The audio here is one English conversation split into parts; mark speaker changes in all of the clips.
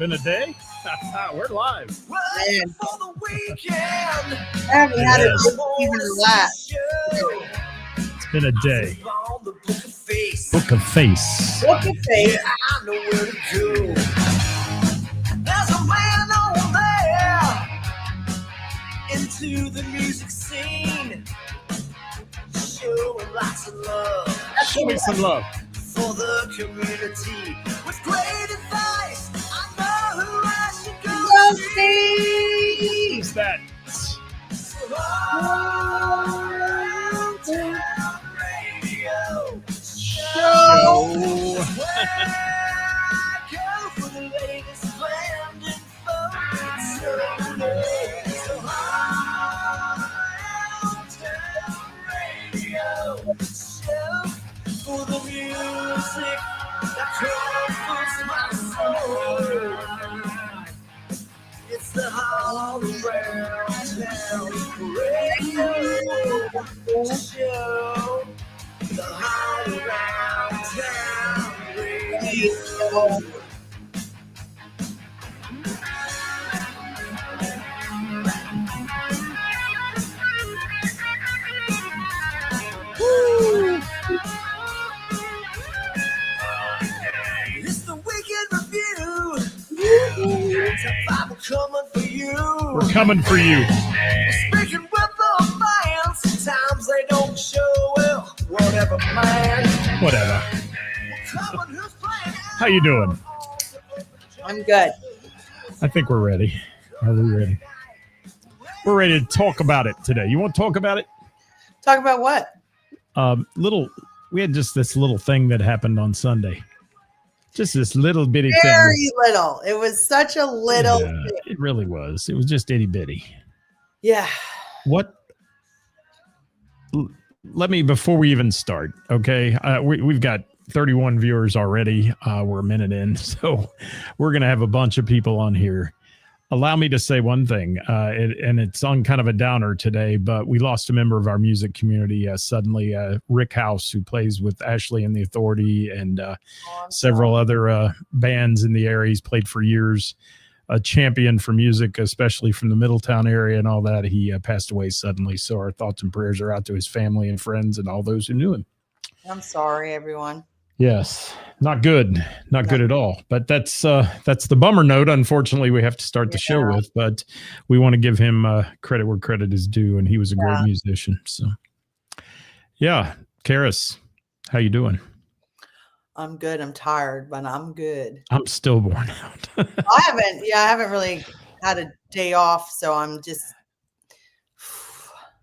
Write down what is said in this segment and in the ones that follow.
Speaker 1: Been a day? We're live.
Speaker 2: Man,
Speaker 3: For the weekend,
Speaker 2: I haven't had a
Speaker 1: Yes.
Speaker 2: good even relax.
Speaker 1: It's been a day.
Speaker 3: on the book of face.
Speaker 1: Book of Face.
Speaker 2: Look at face.
Speaker 3: Yeah, I know where to go. There's a man over there into the music scene, showing lots of love
Speaker 1: Show me some love.
Speaker 3: for the community with great advice. I know who I should go
Speaker 2: Go
Speaker 3: see.
Speaker 2: see.
Speaker 1: Who's that?
Speaker 3: Hometown Radio
Speaker 2: Show.
Speaker 3: where I go for the latest band info. It's so Hometown Radio show for the music that comforts my soul. It's the All Around Town Radio show. The All Around Town Radio. It's the Weekend Review. Top 5 are coming for you.
Speaker 1: We're coming for you.
Speaker 3: Speaking with the fans, sometimes they don't show well. Whatever, man.
Speaker 1: Whatever.
Speaker 3: Coming, who's playing?
Speaker 1: How you doing?
Speaker 2: I'm good.
Speaker 1: I think we're ready. Are we ready? We're ready to talk about it today. You want to talk about it?
Speaker 2: Talk about what?
Speaker 1: We had just this little thing that happened on Sunday. Just this little bitty
Speaker 2: Very
Speaker 1: thing.
Speaker 2: little. It was such a little.
Speaker 1: Yeah, it really was. It was just itty bitty.
Speaker 2: Yeah.
Speaker 1: What? Let me, before we even start, okay? We've got 31 viewers already. We're a minute in, so we're going to have a bunch of people on here. Allow me to say one thing, and it's on kind of a downer today, but we lost a member of our music community suddenly, Rick House, who plays with Ashley and the Authority and several other bands in the area. He's played for years, a champion for music, especially from the Middletown area and all that. He passed away suddenly, so our thoughts and prayers are out to his family and friends and all those who knew him.
Speaker 2: I'm sorry, everyone.
Speaker 1: Yes, not good, not good at all. But that's the bummer note. Unfortunately, we have to start the show with. But we want to give him credit where credit is due, and he was a great musician. So, yeah, Karis, how you doing?
Speaker 2: I'm good. I'm tired, but I'm good.
Speaker 1: I'm still worn out.
Speaker 2: I haven't really had a day off, so I'm just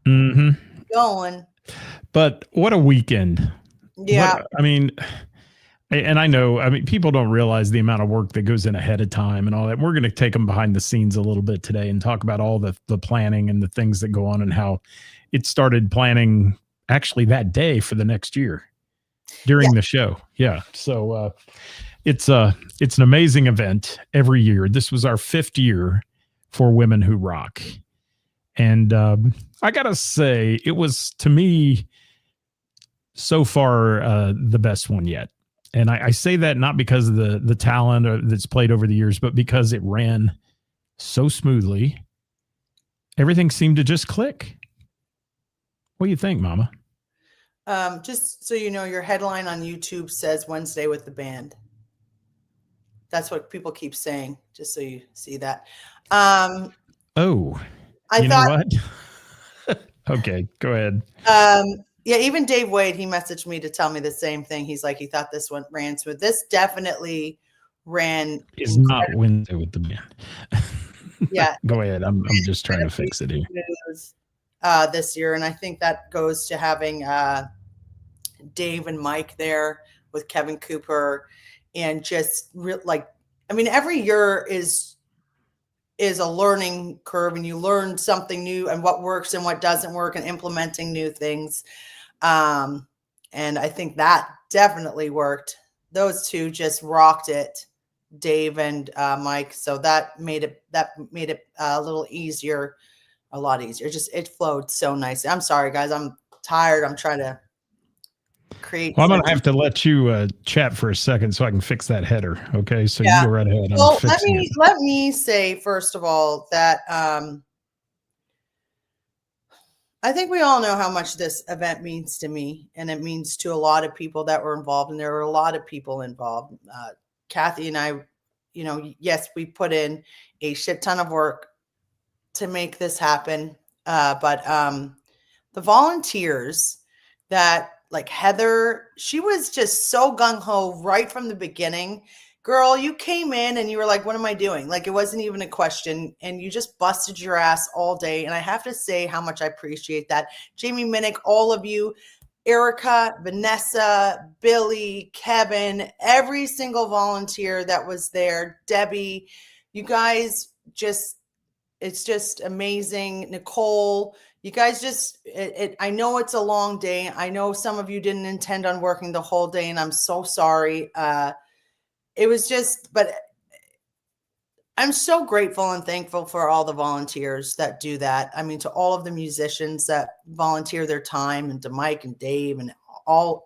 Speaker 2: going.
Speaker 1: But what a weekend!
Speaker 2: Yeah.
Speaker 1: And I know, people don't realize the amount of work that goes in ahead of time and all that. We're going to take them behind the scenes a little bit today and talk about all the planning and the things that go on and how it started planning actually that day for the next year during the show. Yeah. So it's an amazing event every year. This was our 5th year for Women Who Rock. And I got to say, it was, to me, so far the best one yet. And I say that not because of the talent that's played over the years, but because it ran so smoothly. Everything seemed to just click. What do you think, Mama?
Speaker 2: Just so you know, your headline on YouTube says Wednesday with the band. That's what people keep saying, just so you see that.
Speaker 1: I
Speaker 2: thought,
Speaker 1: know what? Okay, go ahead.
Speaker 2: Yeah, even Dave Wade, he messaged me to tell me the same thing. He's like, he thought this one ran smooth. This definitely ran.
Speaker 1: It's not Wednesday with the band.
Speaker 2: Yeah.
Speaker 1: Go ahead. I'm just trying to fix it here.
Speaker 2: This year. And I think that goes to having Dave and Mike there with Kevin Cooper and just every year is a learning curve, and you learn something new and what works and what doesn't work and implementing new things. And I think that definitely worked. Those two just rocked it, Dave and Mike. So that made it a little easier, a lot easier. Just, it flowed so nicely. I'm sorry, guys. I'm tired. I'm trying to create.
Speaker 1: Well, I'm going to have to let you chat for a second so I can fix that header. Okay. So
Speaker 2: Yeah.
Speaker 1: you go right ahead.
Speaker 2: Well,
Speaker 1: I'm fixing it.
Speaker 2: let me say, first of all, that I think we all know how much this event means to me, and it means to a lot of people that were involved, and there were a lot of people involved. Kathy and I, you know, yes, we put in a shit ton of work to make this happen. But the volunteers that, like Heather, she was just so gung-ho right from the beginning. Girl, you came in and you were like, what am I doing? Like, it wasn't even a question. And you just busted your ass all day. And I have to say how much I appreciate that. Jamie Minnick, all of you, Erica, Vanessa, Billy, Kevin, every single volunteer that was there, Debbie, you guys just, it's just amazing. Nicole, you guys just, I know it's a long day. I know some of you didn't intend on working the whole day, and I'm so sorry. It was just, but I'm so grateful and thankful for all the volunteers that do that. I mean, to all of the musicians that volunteer their time, and to Mike and Dave and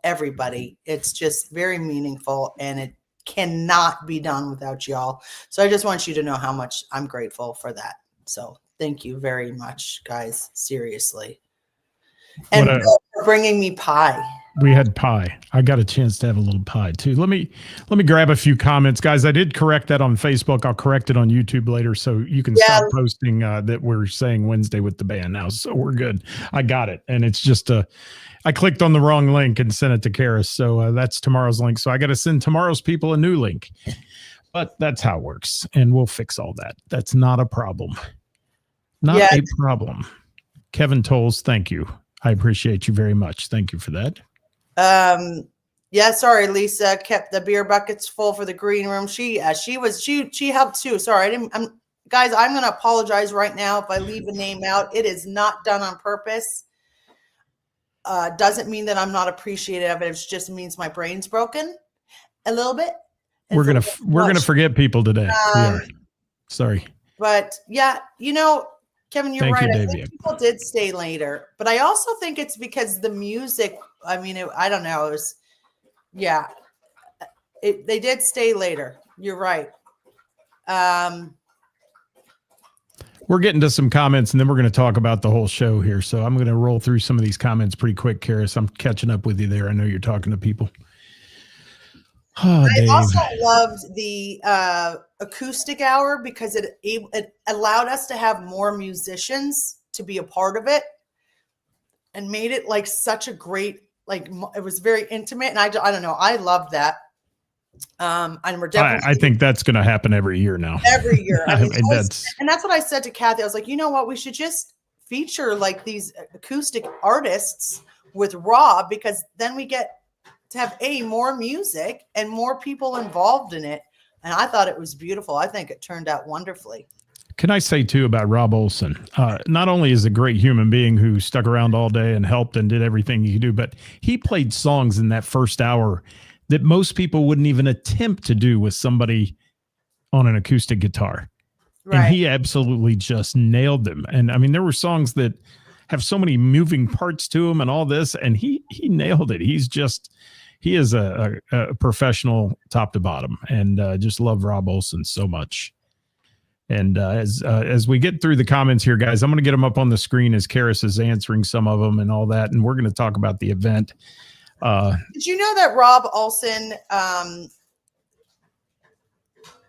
Speaker 2: everybody. It's just very meaningful, and it cannot be done without y'all. So I just want you to know how much I'm grateful for that. So thank you very much, guys. Seriously. And for bringing me pie.
Speaker 1: We had pie. I got a chance to have a little pie too. Let me grab a few comments, guys. I did correct that on Facebook. I'll correct it on YouTube later, so you can stop posting that we're saying Wednesday with the band now. So we're good. I got it, and it's just I clicked on the wrong link and sent it to Karis. So that's tomorrow's link. So I got to send tomorrow's people a new link. But that's how it works, and we'll fix all that. That's not a problem. Not a problem. Kevin Tolles, thank you. I appreciate you very much. Thank you for that.
Speaker 2: Yeah, sorry, Lisa kept the beer buckets full for the green room. She helped too. Sorry, guys, I'm going to apologize right now if I leave a name out. It is not done on purpose. Doesn't mean that I'm not appreciative of it. It just means my brain's broken a little bit.
Speaker 1: We're going to forget people today. We are. Sorry.
Speaker 2: But yeah, you know, Kevin, you're right.
Speaker 1: I
Speaker 2: think people did stay later, but I also think it's because the music, I mean, I don't know. It was, they did stay later. You're right.
Speaker 1: We're getting to some comments, and then we're going to talk about the whole show here. So I'm going to roll through some of these comments pretty quick, Karis. I'm catching up with you there. I know you're talking to people. Oh,
Speaker 2: I also loved the acoustic hour because it allowed us to have more musicians to be a part of it, and made it like such a great, like, it was very intimate. And I don't know. I love that. And we're definitely,
Speaker 1: I think that's going to happen every year now.
Speaker 2: Every year. I mean,
Speaker 1: that's
Speaker 2: what I said to Kathy. I was like, you know what? We should just feature like these acoustic artists with Rob, because then we get to have more music and more people involved in it. And I thought it was beautiful. I think it turned out wonderfully.
Speaker 1: Can I say too about Rob Olson? Not only is a great human being who stuck around all day and helped and did everything he could do, but he played songs in that first hour that most people wouldn't even attempt to do with somebody on an acoustic guitar. Right. And he absolutely just nailed them. And I mean, there were songs that have so many moving parts to them and all this, and he nailed it. He is a professional top to bottom, and just love Rob Olson so much. And as we get through the comments here, guys, I'm going to get them up on the screen as Karis is answering some of them and all that. And we're going to talk about the event.
Speaker 2: Did you know that Rob Olson,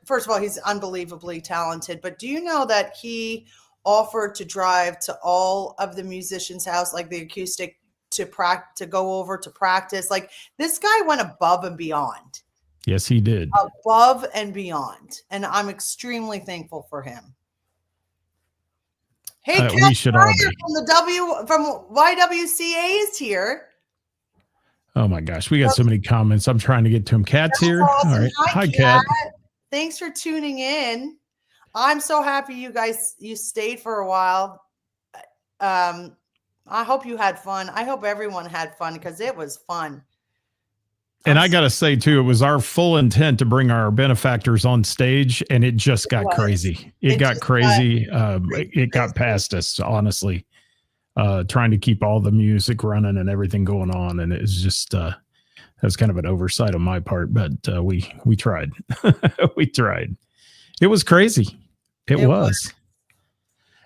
Speaker 2: first of all, he's unbelievably talented, but do you know that he offered to drive to all of the musicians' house, like the acoustic, to go over to practice? Like, this guy went above and beyond.
Speaker 1: Yes, he did.
Speaker 2: Above and beyond. And I'm extremely thankful for him. Hey, Kat from YWCA is here.
Speaker 1: Oh my gosh, we got so many comments. I'm trying to get to him. Kat's here.
Speaker 2: Awesome.
Speaker 1: All right. Hi,
Speaker 2: Kat. Thanks for tuning in. I'm so happy you stayed for a while. I hope you had fun. I hope everyone had fun, because it was fun.
Speaker 1: And I got to say, too, it was our full intent to bring our benefactors on stage, and it just got crazy. It got crazy. It got past us, honestly, trying to keep all the music running and everything going on. And it was just, was kind of an oversight on my part, but we tried. We tried. It was crazy. It was.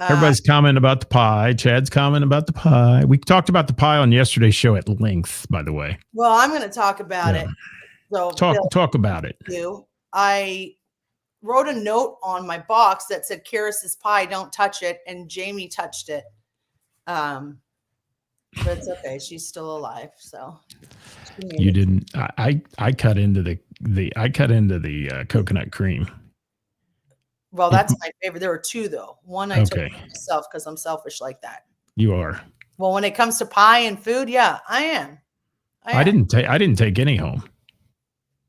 Speaker 1: Everybody's commenting about the pie. Chad's commenting about the pie. We talked about the pie on yesterday's show at length, by the way.
Speaker 2: Well, I'm going to talk about it. So
Speaker 1: talk about it.
Speaker 2: I wrote a note on my box that said Karis's pie, don't touch it, and Jamie touched it. But it's okay. She's still alive. So
Speaker 1: you didn't. I cut into the coconut cream.
Speaker 2: Well, that's my favorite. There were two though. One I took myself because I'm selfish like that.
Speaker 1: You are.
Speaker 2: Well, when it comes to pie and food, yeah, I am.
Speaker 1: I didn't take any home.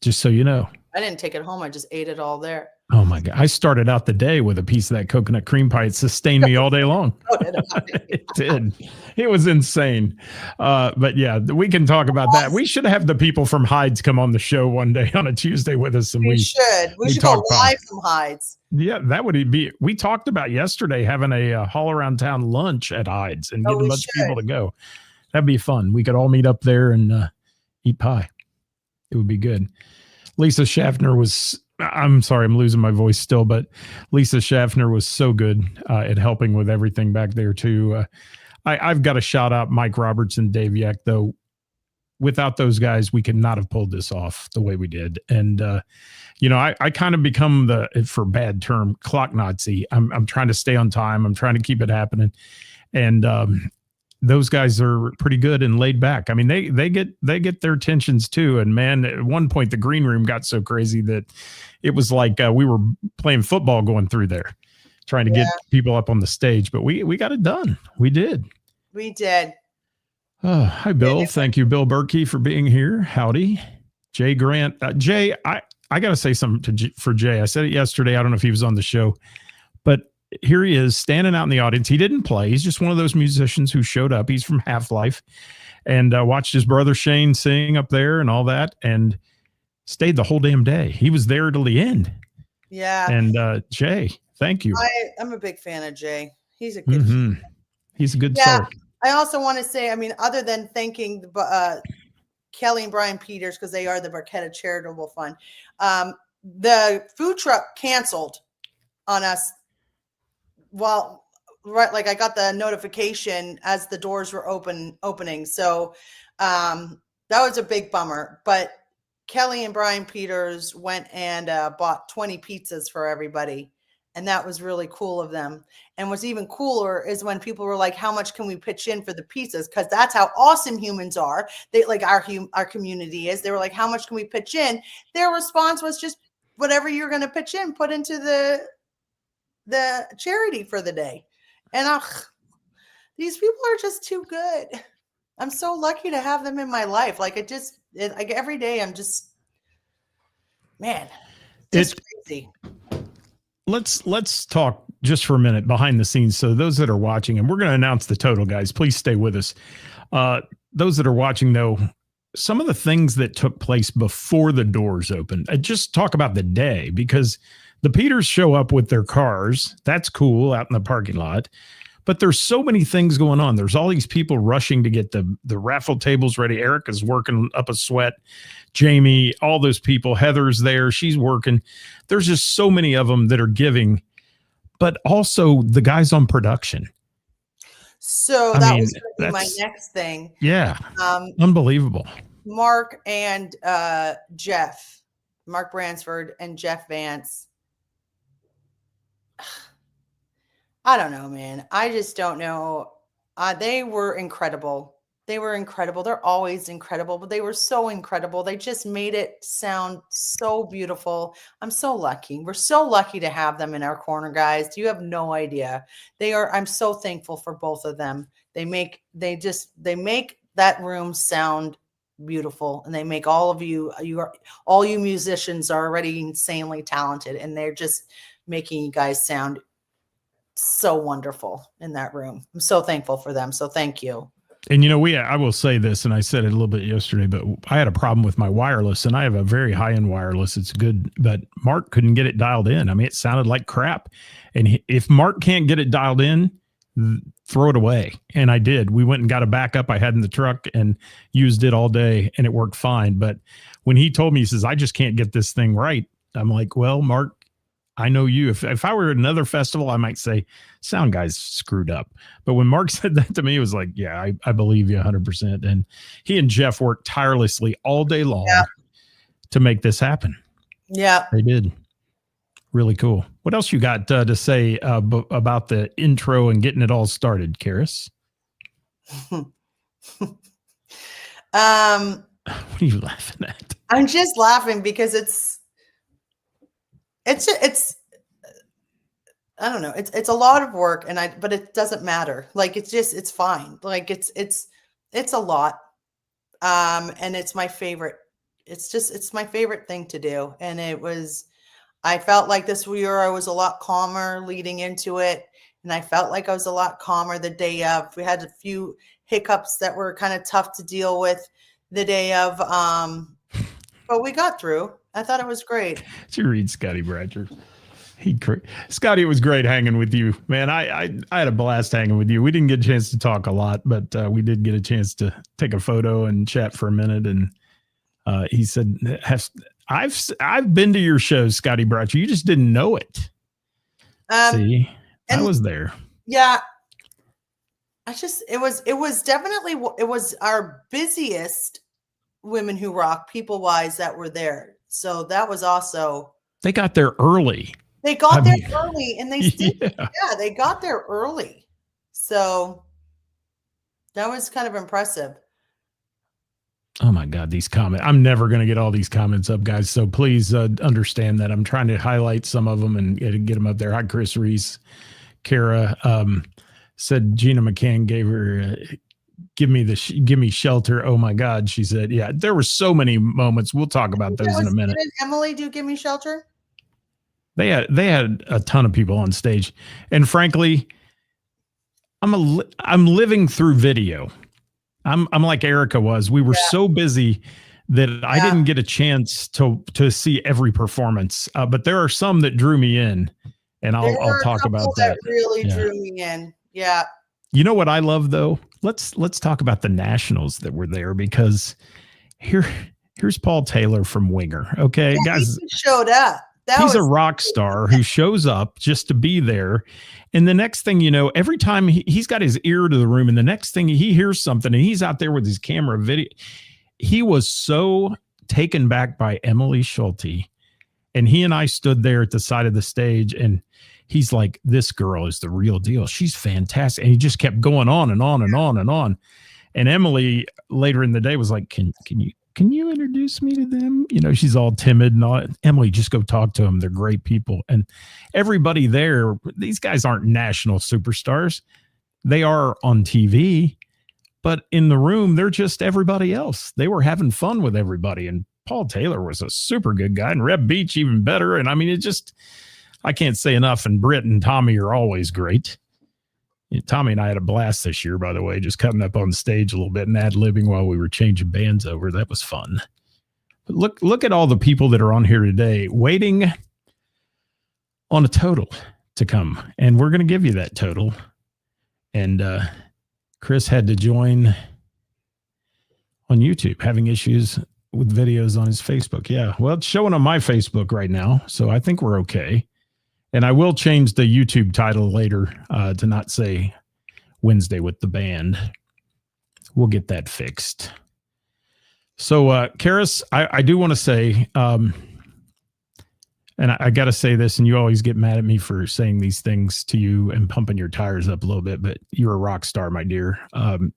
Speaker 1: Just so you know.
Speaker 2: I didn't take it home. I just ate it all there.
Speaker 1: Oh my God. I started out the day with a piece of that coconut cream pie. It sustained me all day long. It did. It was insane. But yeah, we can talk about that. We should have the people from Hyde's come on the show one day on a Tuesday with us. And we should
Speaker 2: go live from Hyde's.
Speaker 1: Yeah, that would be. We talked about yesterday having a haul around town lunch at Hyde's and getting a bunch of people to go. That'd be fun. We could all meet up there and eat pie. It would be good. Lisa Schaffner was, I'm sorry, I'm losing my voice still, but Lisa Schaffner was so good at helping with everything back there too. I've got to shout out Mike Roberts and Dave Yeck, though. Without those guys, we could not have pulled this off the way we did. And, I kind of become for bad term, clock Nazi. I'm trying to stay on time. I'm trying to keep it happening. And, those guys are pretty good and laid back. I mean, they get their attentions too. And man, at one point the green room got so crazy that it was like we were playing football going through there, trying to get people up on the stage. But we got it done. We did.
Speaker 2: We did.
Speaker 1: Hi, Bill. Thank you, Bill Berkey, for being here. Howdy, Jay Grant. Jay, I got to say something for Jay. I said it yesterday. I don't know if he was on the show, but here he is standing out in the audience. He didn't play. He's just one of those musicians who showed up. He's from Half-Life and watched his brother Shane sing up there and all that and stayed the whole damn day. He was there till the end.
Speaker 2: Yeah.
Speaker 1: And Jay, thank you.
Speaker 2: I'm a big fan of Jay. He's a good
Speaker 1: He's a good soul.
Speaker 2: I also want to say, I mean, other than thanking Kelly and Brian Peters, because they are the Barchetta Charitable Fund, the food truck canceled on us. Well, right, like I got the notification as the doors were opening. So that was a big bummer. But Kelly and Brian Peters went and bought 20 pizzas for everybody. And that was really cool of them. And what's even cooler is when people were like, how much can we pitch in for the pizzas? Because that's how awesome humans are. They like our community is. They were like, how much can we pitch in? Their response was just whatever you're going to pitch in, put into the charity for the day. And these people are just too good. I'm so lucky to have them in my life. Like like every day I'm just, man, it's crazy.
Speaker 1: Let's talk just for a minute behind the scenes. So those that are watching, and we're going to announce the total, guys, please stay with us. Those that are watching though, some of the things that took place before the doors opened, just talk about the day, because the Peters show up with their cars. That's cool out in the parking lot. But there's so many things going on. There's all these people rushing to get the raffle tables ready. Erica's working up a sweat. Jamie, all those people. Heather's there. She's working. There's just so many of them that are giving. But also the guys on production.
Speaker 2: So that was going to be my next thing.
Speaker 1: Yeah. Unbelievable.
Speaker 2: Mark and Jeff. Mark Bransford and Jeff Vance. I don't know, man. I just don't know. They were incredible. They're always incredible, but they were so incredible. They just made it sound so beautiful. I'm so lucky. We're so lucky to have them in our corner, guys. You have no idea. I'm so thankful for both of them. They make that room sound beautiful, and they make all you musicians are already insanely talented, and they're just making you guys sound so wonderful in that room. I'm so thankful for them. So thank you.
Speaker 1: And I will say this, and I said it a little bit yesterday, but I had a problem with my wireless, and I have a very high-end wireless. It's good, but Mark couldn't get it dialed in. I mean, it sounded like crap. And if Mark can't get it dialed in, throw it away. And I did. We went and got a backup I had in the truck and used it all day, and it worked fine. But when he told me, he says, I just can't get this thing right. I'm like, well, Mark, I know you. If I were at another festival, I might say sound guy's screwed up. But when Mark said that to me, it was like, yeah, I believe you 100%. And he and Jeff worked tirelessly all day long to make this happen.
Speaker 2: Yeah,
Speaker 1: they did. Really cool. What else you got to say about the intro and getting it all started, Karis? What are you laughing at?
Speaker 2: I'm just laughing because it's I don't know. It's a lot of work, but it doesn't matter. Like it's fine. Like it's a lot. And it's my favorite. It's my favorite thing to do. And I felt like this year I was a lot calmer leading into it. And I felt like I was a lot calmer the day of. We had a few hiccups that were kind of tough to deal with the day of. But we got through. I thought it was great.
Speaker 1: Did you read Scotty Bratcher? Scotty, it was great hanging with you, man. I had a blast hanging with you. We didn't get a chance to talk a lot, but we did get a chance to take a photo and chat for a minute. And he said, I've been to your shows, Scotty Bratcher. You just didn't know it. See, I was there.
Speaker 2: Yeah. It was definitely, it was our busiest Women Who Rock people wise that were there. So that was also.
Speaker 1: They got there early.
Speaker 2: They got there early and they they got there early. So that was kind of impressive.
Speaker 1: Oh my God, these comments. I'm never going to get all these comments up, guys. So please understand that I'm trying to highlight some of them and get them up there. Hi, Chris Reese. Kara said Gina McCann gave her, give me shelter. Oh my God. She said, yeah, there were so many moments. We'll talk about those in a minute.
Speaker 2: Did Emily do Give Me Shelter?
Speaker 1: They had a ton of people on stage, and frankly, I'm living through video. I'm like Erica was. We were so busy that I didn't get a chance to see every performance. But there are some that drew me in, and I'll talk about that.
Speaker 2: Really drew me in. Yeah.
Speaker 1: You know what I love though? Let's talk about the nationals that were there, because here's Paul Taylor from Winger. Okay, guys,
Speaker 2: he showed up.
Speaker 1: He's a rock star who shows up just to be there. And the next thing you know, every time he's got his ear to the room, and the next thing he hears something and he's out there with his camera video. He was so taken back by Emily Schulte. And he and I stood there at the side of the stage, and he's like, this girl is the real deal. She's fantastic. And he just kept going on and on and on and on. And Emily later in the day was like, can you introduce me to them? You know, she's all timid and all. Emily, just go talk to them. They're great people. And everybody there, these guys aren't national superstars. They are on TV, but in the room, they're just everybody else. They were having fun with everybody. And Paul Taylor was a super good guy, and Reb Beach even better. And I mean, I can't say enough. And Britt and Tommy are always great. Tommy and I had a blast this year, by the way, just cutting up on stage a little bit and ad-libbing while we were changing bands over. That was fun. But look at all the people that are on here today waiting on a total to come. And we're going to give you that total. And Chris had to join on YouTube, having issues with videos on his Facebook. Yeah, well, it's showing on my Facebook right now, so I think we're okay. And I will change the YouTube title later to not say Wednesday with the band. We'll get that fixed. So, Karis, I do want to say, and I got to say this, and you always get mad at me for saying these things to you and pumping your tires up a little bit, but you're a rock star, my dear.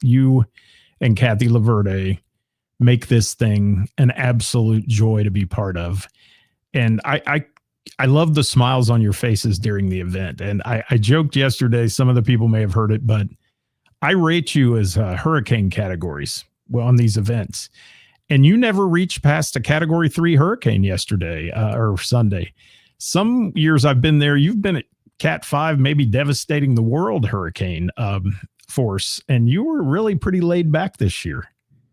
Speaker 1: You and Kathy Laverde make this thing an absolute joy to be part of. And I love the smiles on your faces during the event. And I joked yesterday, some of the people may have heard it, but I rate you as hurricane categories on these events. And you never reached past a category 3 hurricane yesterday or Sunday. Some years I've been there, you've been at Cat 5, maybe devastating the world hurricane force. And you were really pretty laid back this year.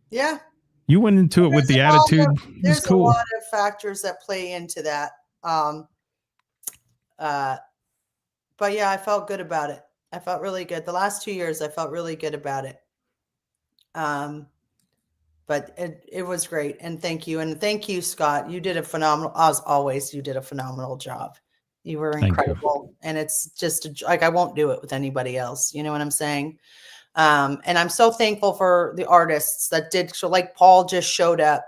Speaker 2: Yeah.
Speaker 1: You went into it with the attitude.
Speaker 2: There's cool. A lot of factors that play into that. But yeah, I felt good about it. I felt really good. The last 2 years, I felt really good about it. Um, but it was great. And thank you. And thank you, Scott. You did a phenomenal, as always, you did a phenomenal job. You were
Speaker 1: Thank you.
Speaker 2: incredible. And it's just like, I won't do it with anybody else. You know what I'm saying? And I'm so thankful for the artists that did. So like Paul just showed up.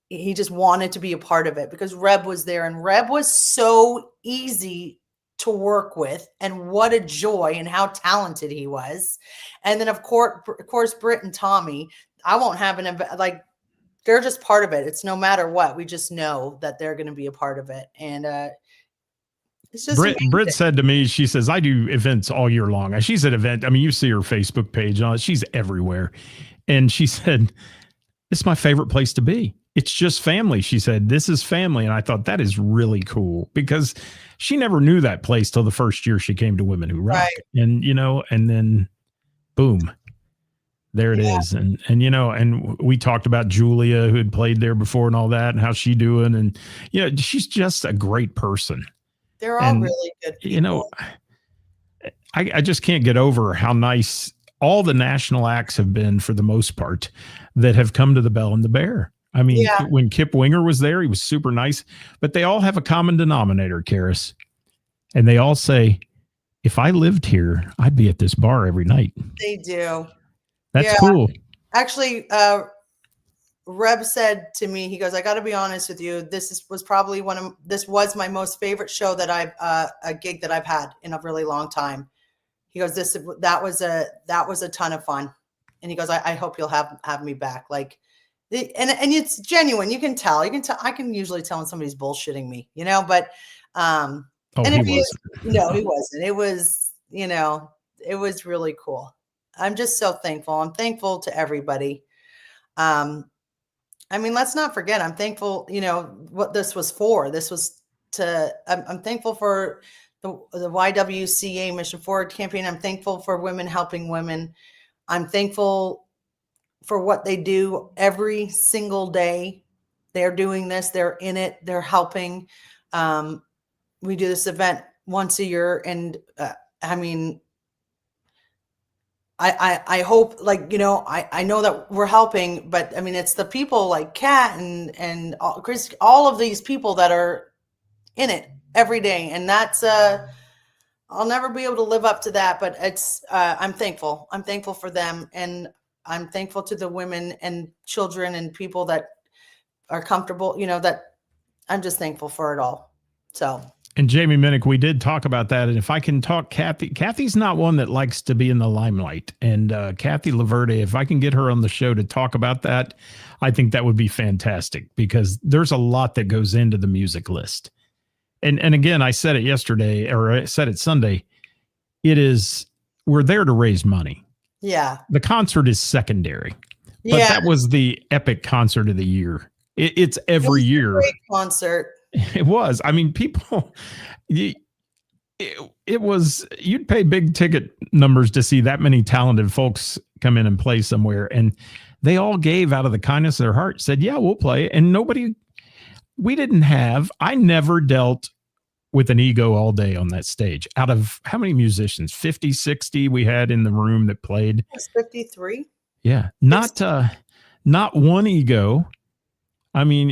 Speaker 2: He just wanted to be a part of it because Reb was there, and Reb was so easy to work with, and what a joy, and how talented he was. And then of course, Britt and Tommy, I won't have like, they're just part of it. It's no matter what, we just know that they're going to be a part of it. And, it's just
Speaker 1: Britt said to me, she says, I do events all year long. She's at event. I mean, you see her Facebook page on it. She's everywhere. And she said, it's my favorite place to be. It's just family. She said, this is family. And I thought that is really cool because she never knew that place till the first year she came to Women Who Rock. Right. And, and then boom, there it is. And, and we talked about Julia, who had played there before and all that, and how she doing. And, she's just a great person.
Speaker 2: They're all really good people.
Speaker 1: I just can't get over how nice all the national acts have been for the most part that have come to the Bell and the Bear. I mean, when Kip Winger was there, he was super nice, but they all have a common denominator, Karis. And they all say, if I lived here, I'd be at this bar every night.
Speaker 2: They do.
Speaker 1: That's cool.
Speaker 2: Actually, Reb said to me, he goes, I got to be honest with you. This was my most favorite show that a gig that I've had in a really long time. He goes, that was a ton of fun. And he goes, I hope you'll have me back. Like, and it's genuine. You can tell, I can usually tell when somebody's bullshitting me, but, and he wasn't. It was, it was really cool. I'm just so thankful. I'm thankful to everybody. I mean, let's not forget, I'm thankful, what this was for. I'm thankful for the YWCA Mission Forward campaign. I'm thankful for women helping women. I'm thankful for what they do every single day. They're doing this. They're in it. They're helping. We do this event once a year. And I mean, I hope, like, I know that we're helping, but I mean, it's the people like Kat and Chris, all of these people that are in it every day. And that's, I'll never be able to live up to that, but it's, I'm thankful. I'm thankful for them. And I'm thankful to the women and children and people that are comfortable, that I'm just thankful for it all. So.
Speaker 1: And Jamie Minnick, we did talk about that. And if I can talk Kathy's not one that likes to be in the limelight. And Kathy Laverde, if I can get her on the show to talk about that, I think that would be fantastic because there's a lot that goes into the music list. And again, I said it yesterday, or I said it Sunday. We're there to raise money.
Speaker 2: Yeah.
Speaker 1: The concert is secondary. But that was the epic concert of the year. It's every year.
Speaker 2: Great concert.
Speaker 1: It was. I mean, people, it was, you'd pay big ticket numbers to see that many talented folks come in and play somewhere. And they all gave out of the kindness of their heart, said, yeah, we'll play. And I never dealt with an ego all day on that stage. Out of how many musicians? 50, 60 we had in the room that played.
Speaker 2: It was 53.
Speaker 1: Yeah. Not one ego. I mean,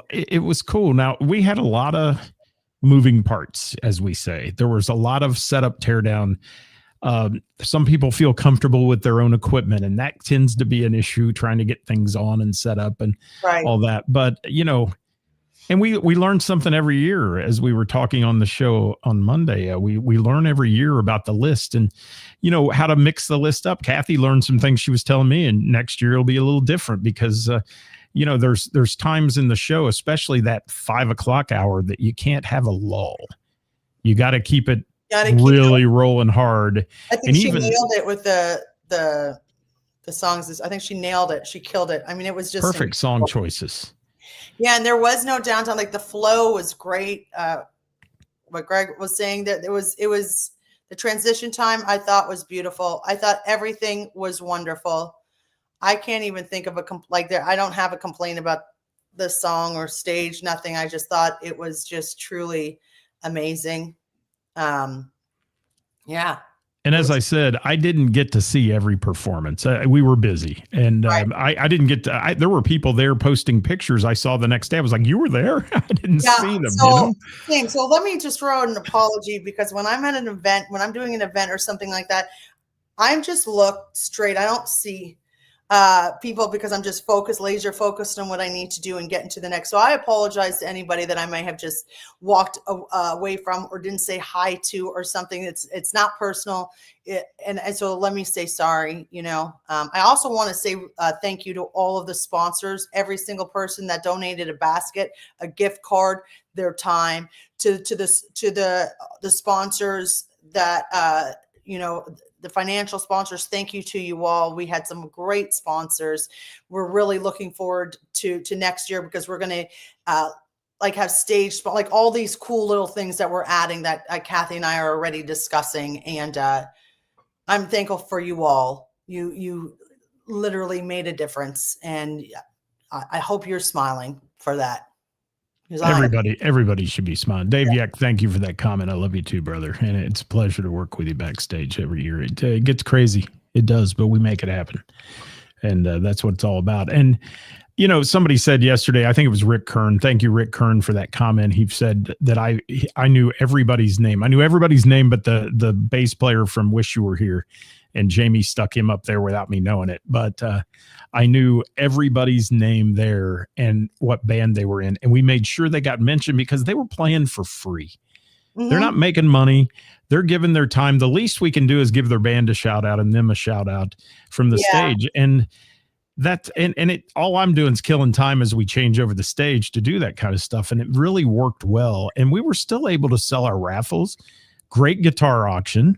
Speaker 1: it was cool. Now, we had a lot of moving parts, as we say. There was a lot of setup, tear down. Some people feel comfortable with their own equipment, and that tends to be an issue, trying to get things on and set up and all that. But, and we learn something every year, as we were talking on the show on Monday. We learn every year about the list and, how to mix the list up. Kathy learned some things she was telling me, and next year it'll be a little different because, there's times in the show, especially that 5 o'clock hour, that you can't have a lull. You got to keep it really rolling hard.
Speaker 2: I think she nailed it with the songs. I think she nailed it. She killed it. I mean, it was just
Speaker 1: perfect song choices.
Speaker 2: Yeah, and there was no downtime. Like, the flow was great. What Greg was saying, that it was the transition time, I thought was beautiful. I thought everything was wonderful. I can't even think of I don't have a complaint about the song or stage, nothing. I just thought it was just truly amazing. Yeah.
Speaker 1: And as I said, I didn't get to see every performance. We were busy, and
Speaker 2: Right.
Speaker 1: I didn't get to. There were people there posting pictures. I saw the next day. I was like, "You were there? I didn't
Speaker 2: Yeah.
Speaker 1: see them."
Speaker 2: So, same. So let me just throw out an apology, because when I'm at an event, when I'm doing an event or something like that, I'm just look straight. I don't see people, because I'm just focused, laser focused on what I need to do and get into the next. So I apologize to anybody that I may have just walked away from or didn't say hi to or something. It's not personal. And so let me say sorry. I also want to say thank you to all of the sponsors, every single person that donated a basket, a gift card, their time, to the sponsors that the financial sponsors. Thank you to you all. We had some great sponsors. We're really looking forward to next year, because we're going to have stage, like all these cool little things that we're adding that Kathy and I are already discussing. And I'm thankful for you all. You literally made a difference. And I hope you're smiling for that.
Speaker 1: Everybody should be smiling. Dave Yeck, thank you for that comment. I love you too, brother. And it's a pleasure to work with you backstage every year. It gets crazy. It does, but we make it happen. And that's what it's all about. And, somebody said yesterday, I think it was Rick Kern. Thank you, Rick Kern, for that comment. He said that I knew everybody's name. I knew everybody's name, but the bass player from Wish You Were Here. And Jamie stuck him up there without me knowing it. But I knew everybody's name there and what band they were in. And we made sure they got mentioned, because they were playing for free. Mm-hmm. They're not making money. They're giving their time. The least we can do is give their band a shout out and them a shout out from the stage. And all I'm doing is killing time as we change over the stage to do that kind of stuff. And it really worked well. And we were still able to sell our raffles. Great guitar auction.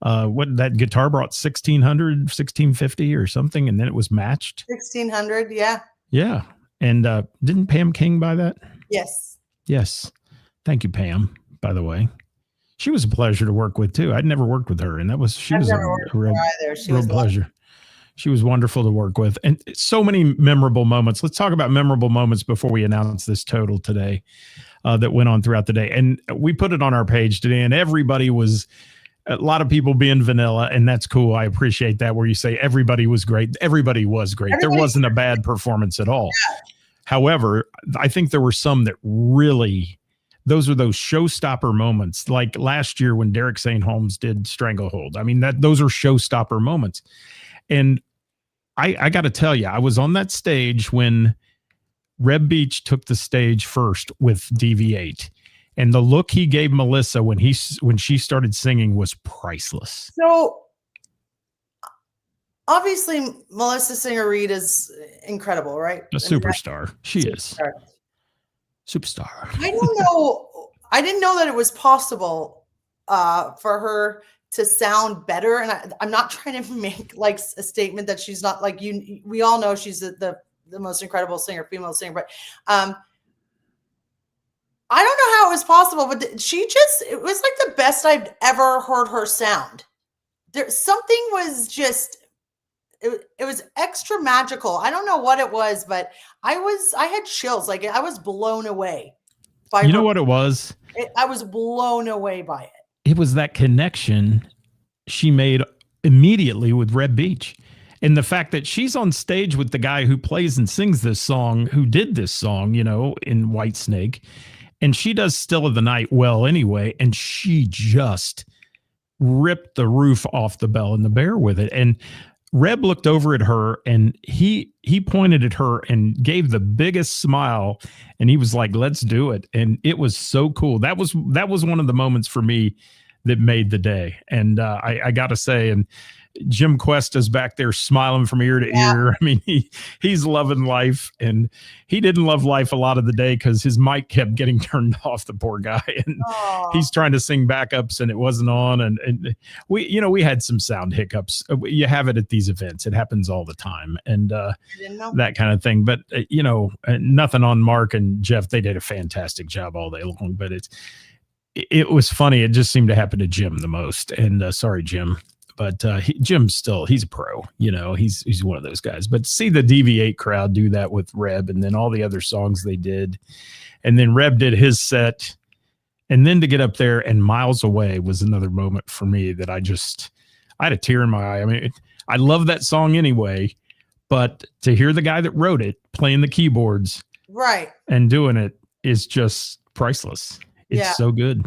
Speaker 1: What that guitar brought, $1,600, $1,650 or something, and then it was matched.
Speaker 2: $1,600, yeah.
Speaker 1: Yeah. And didn't Pam King buy that?
Speaker 2: Yes.
Speaker 1: Thank you, Pam, by the way. She was a pleasure to work with too. I'd never worked with her, and she was a real pleasure. She was wonderful to work with, and so many memorable moments. Let's talk about memorable moments before we announce this total today that went on throughout the day. And we put it on our page today, and everybody was. A lot of people being vanilla, and that's cool. I appreciate that, where you say everybody was great. Everybody was great. There wasn't a bad performance at all. Yeah. However, I think there were some that really, those are those showstopper moments. Like last year when Derek St. Holmes did Stranglehold. I mean, those are showstopper moments. And I got to tell you, I was on that stage when Reb Beach took the stage first with DV8. And the look he gave Melissa when she started singing was priceless.
Speaker 2: So obviously Melissa Singer-Reid is incredible, right?
Speaker 1: A superstar. She is. Superstar.
Speaker 2: I don't know. I didn't know that it was possible for her to sound better. And I'm not trying to make like a statement that she's not like you. We all know she's the most incredible singer, female singer, but I don't know how it was possible, but it was like the best I've ever heard her sound. Something was just, it was extra magical. I don't know what it was, but I had chills. Like I was blown away by
Speaker 1: You know what it was?
Speaker 2: I was blown away by it.
Speaker 1: It was that connection she made immediately with Reb Beach. And the fact that she's on stage with the guy who plays and sings this song, who did this song, in Whitesnake. And she does Still of the Night well anyway, and she just ripped the roof off the Bell and the Bear with it. And Reb looked over at her, and he pointed at her and gave the biggest smile, and he was like, "Let's do it." And it was so cool. That was one of the moments for me that made the day. And I got to say, and Jim Cuesta's back there smiling from ear to ear. I mean, he's loving life, and he didn't love life a lot of the day because his mic kept getting turned off, the poor guy. And he's trying to sing backups and it wasn't on. And we had some sound hiccups. You have it at these events. It happens all the time. And that kind of thing. But, nothing on Mark and Jeff. They did a fantastic job all day long, but it was funny. It just seemed to happen to Jim the most. And sorry, Jim. But Jim's he's a pro, he's one of those guys. But see the DV8 crowd do that with Reb, and then all the other songs they did. And then Reb did his set, And then to get up there and Miles Away was another moment for me that I had a tear in my eye. I mean, I love that song anyway, but to hear the guy that wrote it playing the keyboards
Speaker 2: Right.
Speaker 1: and doing it is just priceless. It's
Speaker 2: Yeah.
Speaker 1: so good.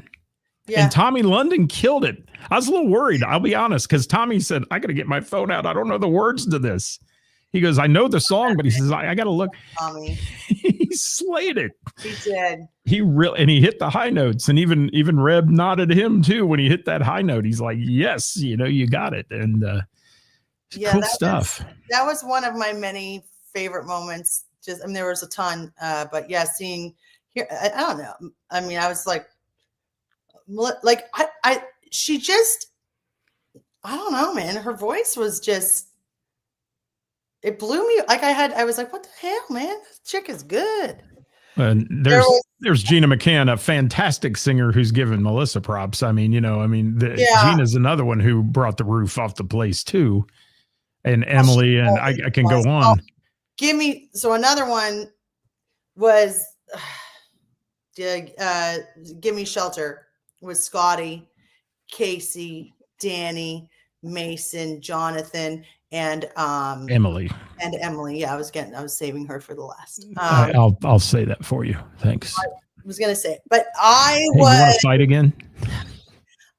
Speaker 2: Yeah.
Speaker 1: And Tommy London killed it. I was a little worried, I'll be honest, because Tommy said, I got to get my phone out. I don't know the words to this. He goes, I know the song, but he says, I got to look.
Speaker 2: Tommy.
Speaker 1: He slayed it.
Speaker 2: He did.
Speaker 1: And he hit the high notes, and even Reb nodded him too when he hit that high note. He's like, yes, you got it. And cool stuff.
Speaker 2: That was one of my many favorite moments. There was a ton, but yeah, seeing here, I don't know. I mean, I was like she just, I don't know, man. Her voice was just, it blew me. I was like, what the hell, man? This chick is good.
Speaker 1: And there's Gina McCann, a fantastic singer who's given Melissa props. I mean, Gina's another one who brought the roof off the place too. And Emily, and I can go on.
Speaker 2: So another one was Gimme Shelter with Scotty, Casey, Danny, Mason, Jonathan, and
Speaker 1: Emily.
Speaker 2: Yeah, I was saving her for the last.
Speaker 1: I'll say that for you. Thanks.
Speaker 2: I was gonna say, but
Speaker 1: you want to fight again?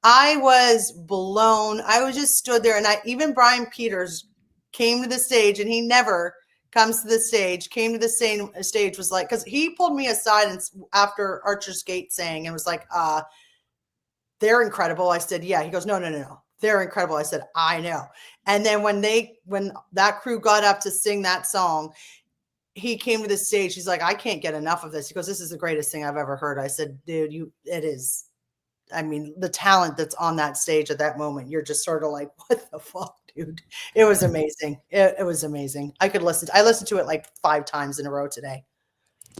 Speaker 2: I was blown. I was just stood there, and even Brian Peters came to the stage, and he never comes to the stage. Came to the same stage, was like, because he pulled me aside and after Archer's Gate sang and was like, they're incredible. I said, yeah. He goes, no. They're incredible. I said, I know. And then when that crew got up to sing that song, he came to the stage. He's like, I can't get enough of this. He goes, this is the greatest thing I've ever heard. I said, dude, it is. I mean, the talent that's on that stage at that moment, you're just sort of like, what the fuck, dude? It was amazing. It was amazing. I listened to it like 5 times in a row today.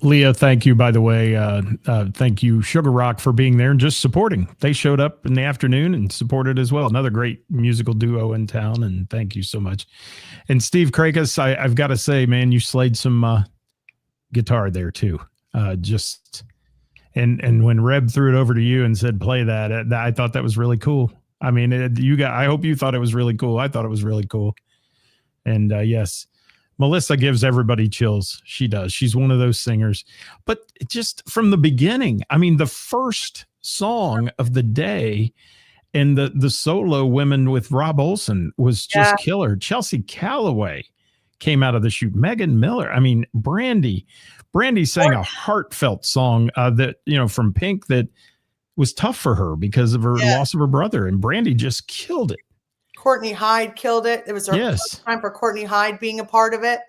Speaker 1: Leah, thank you, by the way. Thank you, Sugar Rock, for being there and just supporting. They showed up in the afternoon and supported as well. Another great musical duo in town, and thank you so much. And Steve Krakus, I've got to say, man, you slayed some guitar there too. And when Reb threw it over to you and said, play that, I thought that was really cool. I mean, I hope you thought it was really cool. I thought it was really cool. And yes, Melissa gives everybody chills. She does. She's one of those singers. But just from the beginning, I mean, the first song of the day and the solo women with Rob Olson was just killer. Chelsea Calloway came out of the chute. Megan Miller. I mean, Brandy sang a heartfelt song that, from Pink that was tough for her because of her loss of her brother. And Brandy just killed it.
Speaker 2: Courtney Hyde killed it. It was our first time for Courtney Hyde being a part of it.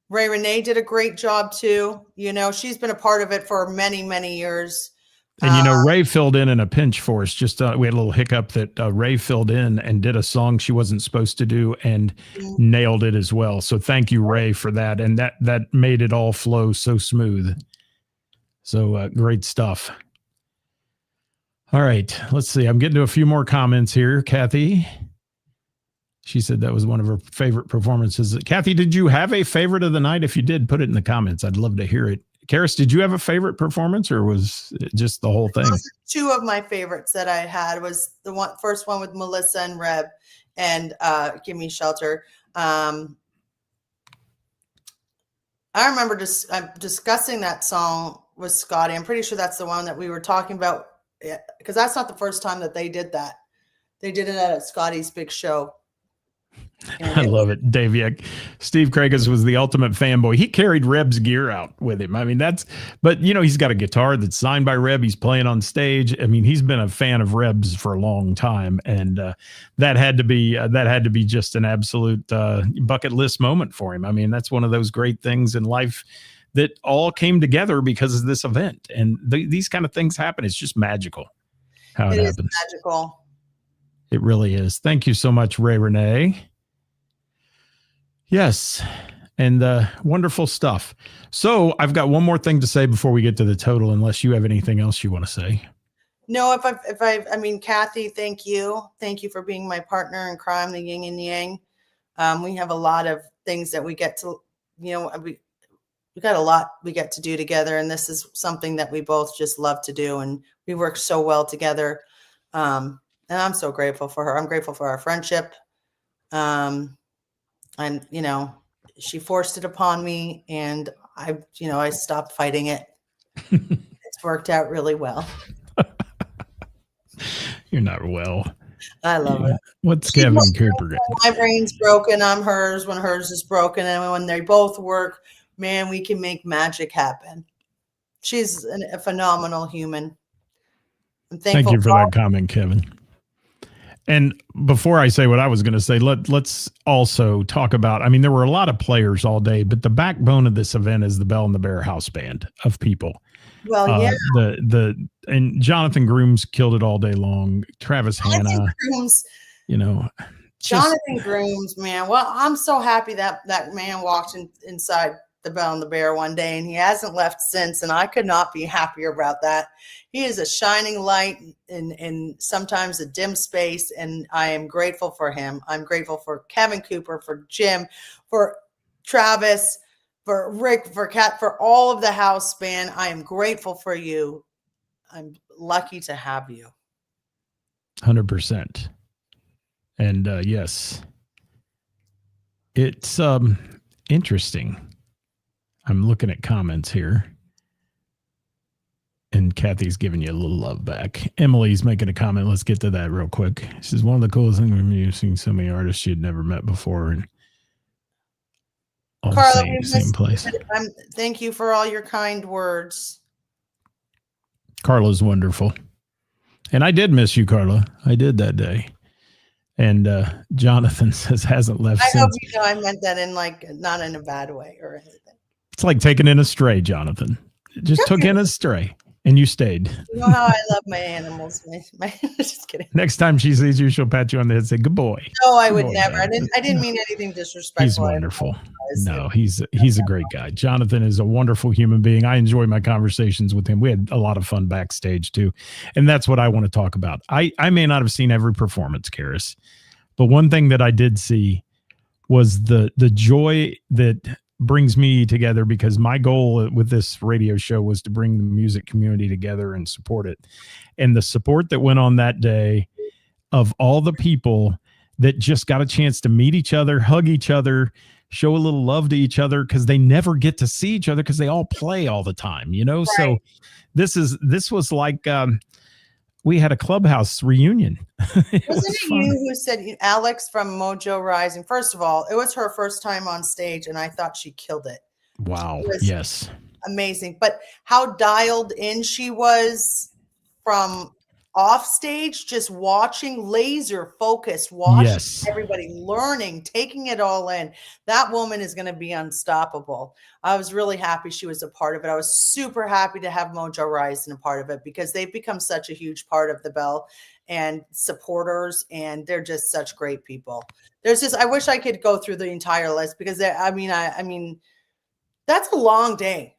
Speaker 2: Ray Renee did a great job too. She's been a part of it for many, many years.
Speaker 1: And Ray filled in a pinch for us. Just we had a little hiccup that Ray filled in and did a song she wasn't supposed to do and nailed it as well. So thank you, Ray, for that. And that made it all flow so smooth. So great stuff. All right, let's see. I'm getting to a few more comments here. Kathy, she said that was one of her favorite performances. Kathy, did you have a favorite of the night? If you did, put it in the comments. I'd love to hear it. Karis, did you have a favorite performance, or was it just the whole thing?
Speaker 2: Those are 2 of my favorites that I had. Was the first one with Melissa and Reb, and Gimme Shelter. I remember just discussing that song with Scotty. I'm pretty sure that's the one that we were talking about, because that's not the first time that they did that. They did it at Scotty's big show.
Speaker 1: I love it, Dave. Yeah, Steve Krakus was the ultimate fanboy. He carried Reb's gear out with him. I mean, but he's got a guitar that's signed by Reb. He's playing on stage. I mean, he's been a fan of Reb's for a long time, and that had to be just an absolute bucket list moment for him. I mean, that's one of those great things in life that all came together because of this event, and these kind of things happen. It's just magical how it happens.
Speaker 2: Is magical.
Speaker 1: It really is. Thank you so much, Ray Renee. Yes. And wonderful stuff. So I've got one more thing to say before we get to the total, unless you have anything else you want to say.
Speaker 2: No, I mean, Kathy, thank you. Thank you for being my partner in crime, the yin and yang. We have a lot of things that we get to, we got a lot we get to do together, and this is something that we both just love to do, and we work so well together. And I'm so grateful for her. I'm grateful for our friendship. And you know, she forced it upon me, and I stopped fighting it. It's worked out really well.
Speaker 1: You're not well.
Speaker 2: I love it.
Speaker 1: What's Kevin Cooper got?
Speaker 2: My brain's broken. I'm hers when hers is broken. And when they both work, man, we can make magic happen. She's a phenomenal human. I'm thankful.
Speaker 1: Thank you for that comment, Kevin. And before I say what I was going to say, let's also talk about, I mean, there were a lot of players all day, but the backbone of this event is the Bell and the Bear house band of people.
Speaker 2: Well, yeah.
Speaker 1: And Jonathan Grooms killed it all day long. Travis Hanna,
Speaker 2: Grooms,
Speaker 1: Jonathan
Speaker 2: Grooms, man. Well, I'm so happy that man walked inside the Bell and the Bear one day, and he hasn't left since. And I could not be happier about that. He is a shining light in sometimes a dim space, and I am grateful for him. I'm grateful for Kevin Cooper, for Jim, for Travis, for Rick, for Kat, for all of the house band. I am grateful for you. I'm lucky to have you.
Speaker 1: 100%. And yes, it's interesting. I'm looking at comments here. And Kathy's giving you a little love back. Emily's making a comment. Let's get to that real quick. She says, one of the coolest things when you've seen so many artists she had never met before. And all
Speaker 2: Carla,
Speaker 1: the same place.
Speaker 2: Thank you for all your kind words.
Speaker 1: Carla's wonderful. And I did miss you, Carla. I did that day. And Jonathan says hasn't left since.
Speaker 2: I hope you know I meant that in not in a bad way or anything.
Speaker 1: It's like taking in a stray, Jonathan. Just took in a stray. And you stayed.
Speaker 2: You know how I love my animals. Just kidding.
Speaker 1: Next time she sees you, she'll pat you on the head and say, good boy.
Speaker 2: No, I would never. I didn't mean anything disrespectful.
Speaker 1: He's wonderful. No, he's a great guy. Jonathan is a wonderful human being. I enjoy my conversations with him. We had a lot of fun backstage too. And that's what I want to talk about. I may not have seen every performance, Karis, but one thing that I did see was the joy that brings me together, because my goal with this radio show was to bring the music community together and support it. And the support that went on that day of all the people that just got a chance to meet each other, hug each other, show a little love to each other, because they never get to see each other because they all play all the time, you know? Right. So this was like, we had a clubhouse reunion. Wasn't
Speaker 2: it you who said, Alex from Mojo Rising? First of all, it was her first time on stage, and I thought she killed it.
Speaker 1: Wow. Yes.
Speaker 2: Amazing. But how dialed in she was from off stage, just watching, laser focused, watching everybody, learning, taking it all in. That woman is going to be unstoppable. I was really happy she was a part of it. I was super happy to have Mojo Rising a part of it, because they've become such a huge part of the Bell and supporters, and they're just such great people. I wish I could go through the entire list, because I mean, that's a long day.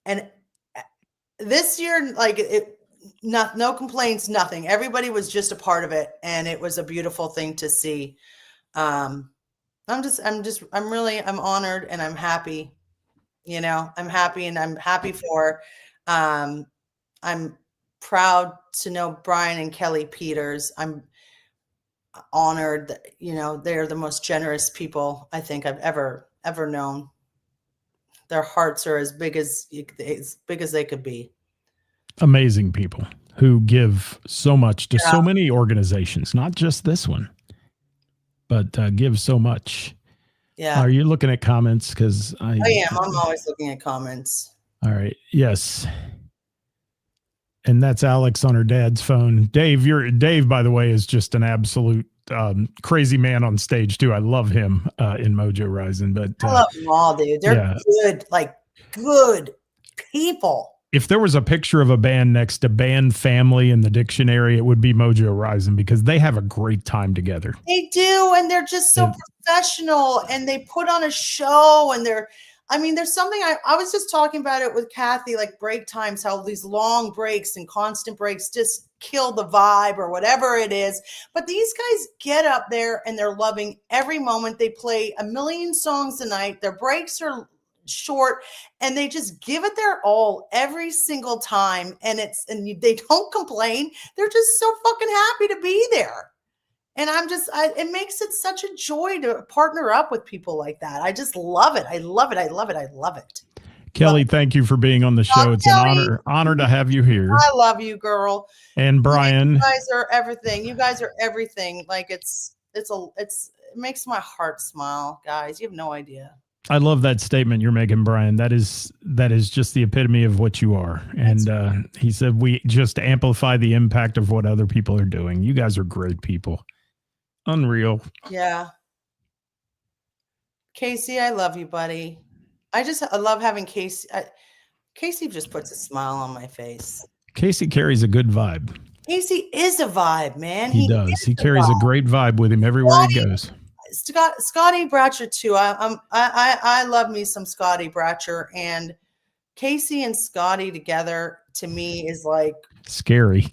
Speaker 2: And this year, no complaints, nothing. Everybody was just a part of it, and it was a beautiful thing to see. I'm honored, and I'm happy. You know, I'm happy, and I'm happy for. I'm proud to know Brian and Kelly Peters. I'm honored that, they're the most generous people I think I've ever known. Their hearts are as big as they could be. Amazing
Speaker 1: people who give so much to so many organizations, not just this one, but give so much.
Speaker 2: Yeah.
Speaker 1: Are you looking at comments? Because I
Speaker 2: am. I'm always looking at comments.
Speaker 1: All right. Yes. And that's Alex on her dad's phone. Dave, by the way, is just an absolute crazy man on stage too. I love him in Mojo Rising. But
Speaker 2: I love them all, dude. They're good people.
Speaker 1: If there was a picture of a band next to band family in the dictionary, it would be Mojo Rising, because they have a great time together.
Speaker 2: They do, and they're just so professional, and they put on a show, and there's something I was just talking about it with Kathy, like break times, how these long breaks and constant breaks just kill the vibe or whatever it is. But these guys get up there and they're loving every moment. They play a million songs a night. Their breaks are short, and they just give it their all every single time. And they don't complain. They're just so fucking happy to be there. And it makes it such a joy to partner up with people like that. I just love it. I love it. I love it. I love it.
Speaker 1: Kelly, thank you for being on the show. It's an honor to have you here.
Speaker 2: I love you, girl.
Speaker 1: And Brian,
Speaker 2: you guys are everything. You guys are everything. Like it makes my heart smile, guys. You have no idea. I
Speaker 1: love that statement you're making, Brian. That is just the epitome of what you are. And he said, we just amplify the impact of what other people are doing. You guys are great people. Unreal.
Speaker 2: Yeah. Casey, I love you, buddy. I love having Casey. Casey just puts a smile on my face.
Speaker 1: Casey carries a good vibe.
Speaker 2: Casey is a vibe, man.
Speaker 1: He does. He carries a great vibe with him everywhere he goes.
Speaker 2: Scotty Bratcher too. I love me some Scotty Bratcher, and Casey and Scotty together to me is like
Speaker 1: scary.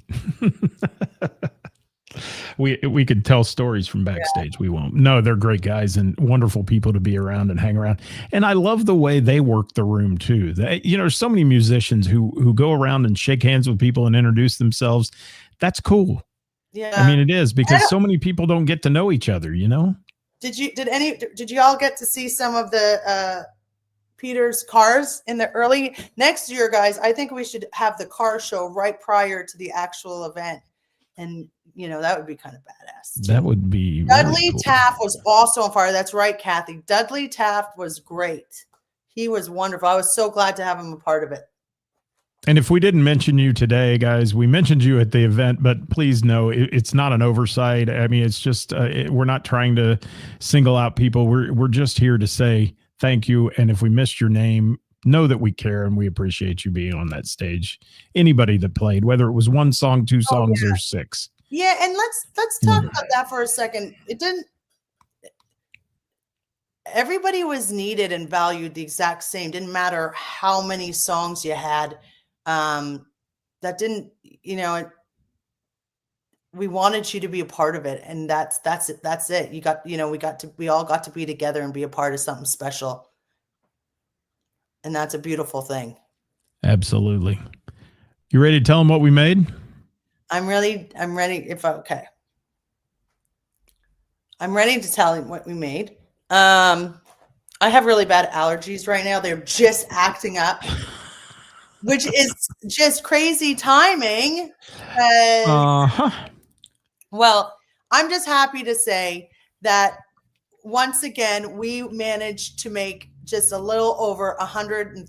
Speaker 1: We could tell stories from backstage. Yeah. We won't. No, they're great guys and wonderful people to be around and hang around. And I love the way they work the room too. There's so many musicians who go around and shake hands with people and introduce themselves. That's cool.
Speaker 2: Yeah.
Speaker 1: I mean, it is, because so many people don't get to know each other, Did
Speaker 2: you all get to see some of the Peter's cars in the early next year, guys? I think we should have the car show right prior to the actual event. And that would be kind of badass too.
Speaker 1: That would be
Speaker 2: Dudley
Speaker 1: really cool.
Speaker 2: Taft was also on fire. That's right, Kathy. Dudley Taft was great. He was wonderful. I was so glad to have him a part of it.
Speaker 1: And if we didn't mention you today, guys, we mentioned you at the event, but please know it's not an oversight. I mean, it's just we're not trying to single out people. We're just here to say thank you. And if we missed your name, know that we care and we appreciate you being on that stage. Anybody that played, whether it was one song, two songs, or six.
Speaker 2: Yeah, and let's talk about that for a second. Everybody was needed and valued the exact same. Didn't matter how many songs you had. That didn't, we wanted you to be a part of it, and that's it. That's it. We all got to be together and be a part of something special. And that's a beautiful thing.
Speaker 1: Absolutely. You ready to tell them what we made?
Speaker 2: I'm ready. Okay. I'm ready to tell you what we made. I have really bad allergies right now. They're just acting up, which is just crazy timing. Well, I'm just happy to say that once again, we managed to make just a little over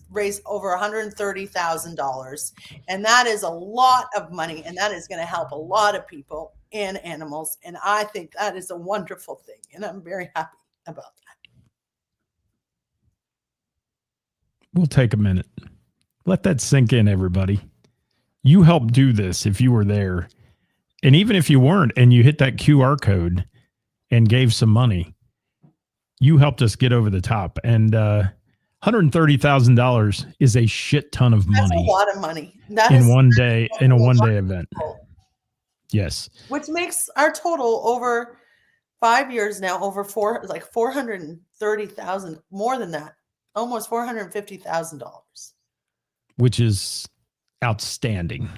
Speaker 2: raise over $130,000. And that is a lot of money. And that is going to help a lot of people and animals. And I think that is a wonderful thing. And I'm very happy about that.
Speaker 1: We'll take a minute. Let that sink in, everybody. You helped do this if you were there. And even if you weren't and you hit that QR code and gave some money, you helped us get over the top. And $130,000 is a shit ton of money. That's
Speaker 2: a lot of money.
Speaker 1: In one day, in a one-day event. Yes.
Speaker 2: Which makes our total over 5 years now over $430,000, more than that, almost $450,000.
Speaker 1: Which is outstanding.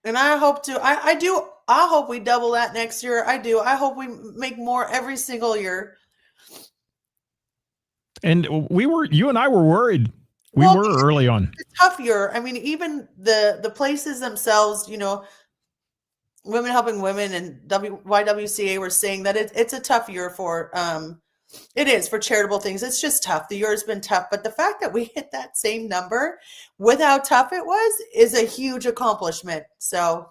Speaker 2: And I hope I hope we double that next year. I do. I hope we make more every single year.
Speaker 1: And you and I were worried. We were early on.
Speaker 2: It's a tough year. I mean, even the places themselves, Women Helping Women and YWCA were saying that it's a tough year for, it is for charitable things. It's just tough. The year has been tough. But the fact that we hit that same number with how tough it was is a huge accomplishment. So.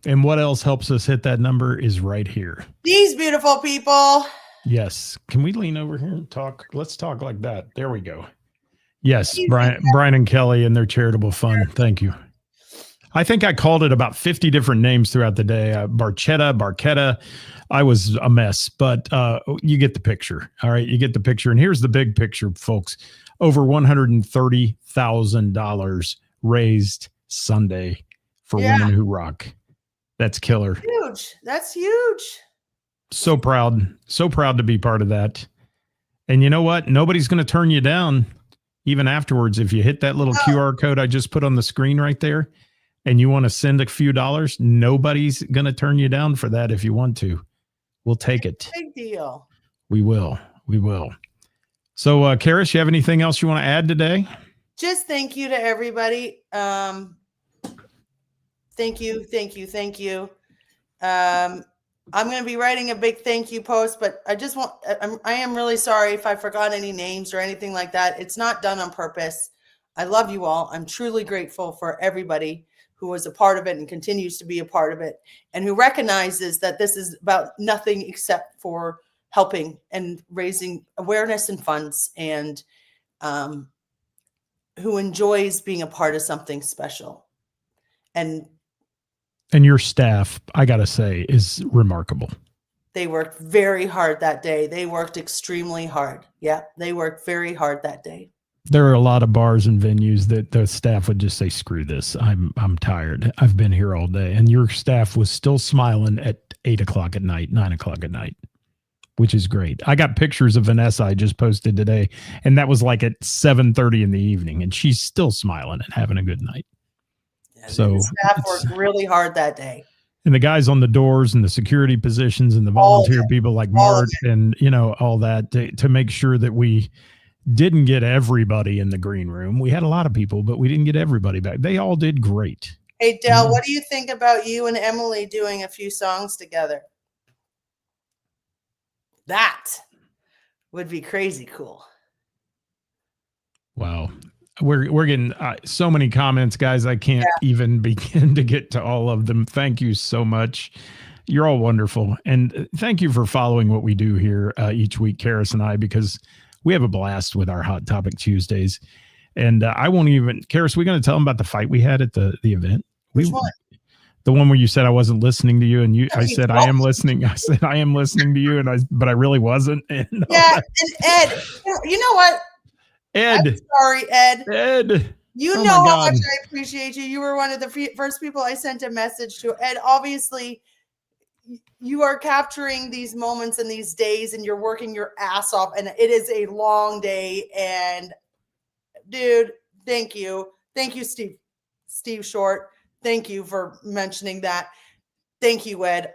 Speaker 1: And what else helps us hit that number is right here.
Speaker 2: These beautiful people.
Speaker 1: Yes. Can we lean over here and talk? Let's talk like that. There we go. Yes. Brian and Kelly and their charitable fund. Thank you. I think I called it about 50 different names throughout the day. Barchetta. I was a mess, but you get the picture. All right. You get the picture. And here's the big picture, folks. Over $130,000 raised Sunday for Women Who Rock. That's killer.
Speaker 2: Huge. That's huge.
Speaker 1: So proud to be part of that. And you know what? Nobody's going to turn you down. even afterwards, if you hit that little
Speaker 2: Oh.
Speaker 1: QR code I just put on the screen right there, and you want to send a few dollars, nobody's going to turn you down for that if you want to. We'll take it.
Speaker 2: Big deal.
Speaker 1: We will. We will. So, Karis, you have anything else you want to add today?
Speaker 2: Just thank you to everybody. Thank you. I'm going to be writing a big thank you post, but I am really sorry if I forgot any names or anything like that. It's not done on purpose. I love you all. I'm truly grateful for everybody who was a part of it and continues to be a part of it, and who recognizes that this is about nothing except for helping and raising awareness and funds, and who enjoys being a part of something special. And
Speaker 1: your staff, I got to say, is remarkable.
Speaker 2: They worked very hard that day. They worked extremely hard. Yeah, they worked very hard that day.
Speaker 1: There are a lot of bars and venues that the staff would just say, screw this. I'm tired. I've been here all day. And your staff was still smiling at 8 o'clock at night, 9 o'clock at night, which is great. I got pictures of Vanessa I just posted today, and that was like at 7:30 in the evening, and she's still smiling and having a good night.
Speaker 2: Yeah,
Speaker 1: So
Speaker 2: the staff worked really hard that day.
Speaker 1: And the guys on the doors and the security positions and the
Speaker 2: All of
Speaker 1: volunteer
Speaker 2: it.
Speaker 1: people like
Speaker 2: All of
Speaker 1: Mart and, all that to make sure that we didn't get everybody in the green room. We had a lot of people, but we didn't get everybody back. They all did great.
Speaker 2: Hey, Dell, what do you think about you and Emily doing a few songs together? That would be crazy cool.
Speaker 1: Wow. We're getting so many comments, guys. I can't even begin to get to all of them. Thank you so much. You're all wonderful. And thank you for following what we do here each week, Karis and I, because we have a blast with our Hot Topic Tuesdays. And I won't even, Karis, we're going to tell them about the fight we had at the event.
Speaker 2: Which one?
Speaker 1: The one where you said I wasn't listening to you, and
Speaker 2: No,
Speaker 1: I said I am listening. I said I am listening to you, but I really wasn't. And
Speaker 2: and Ed, you know what?
Speaker 1: Ed,
Speaker 2: I'm sorry, Ed.
Speaker 1: Ed,
Speaker 2: You
Speaker 1: oh
Speaker 2: know
Speaker 1: my
Speaker 2: how
Speaker 1: God.
Speaker 2: much I appreciate you. You were one of the first people I sent a message to. Ed, obviously, you are capturing these moments and these days, and you're working your ass off, and it is a long day. And dude, thank you. Thank you, Steve Short. Thank you for mentioning that. Thank you, Ed.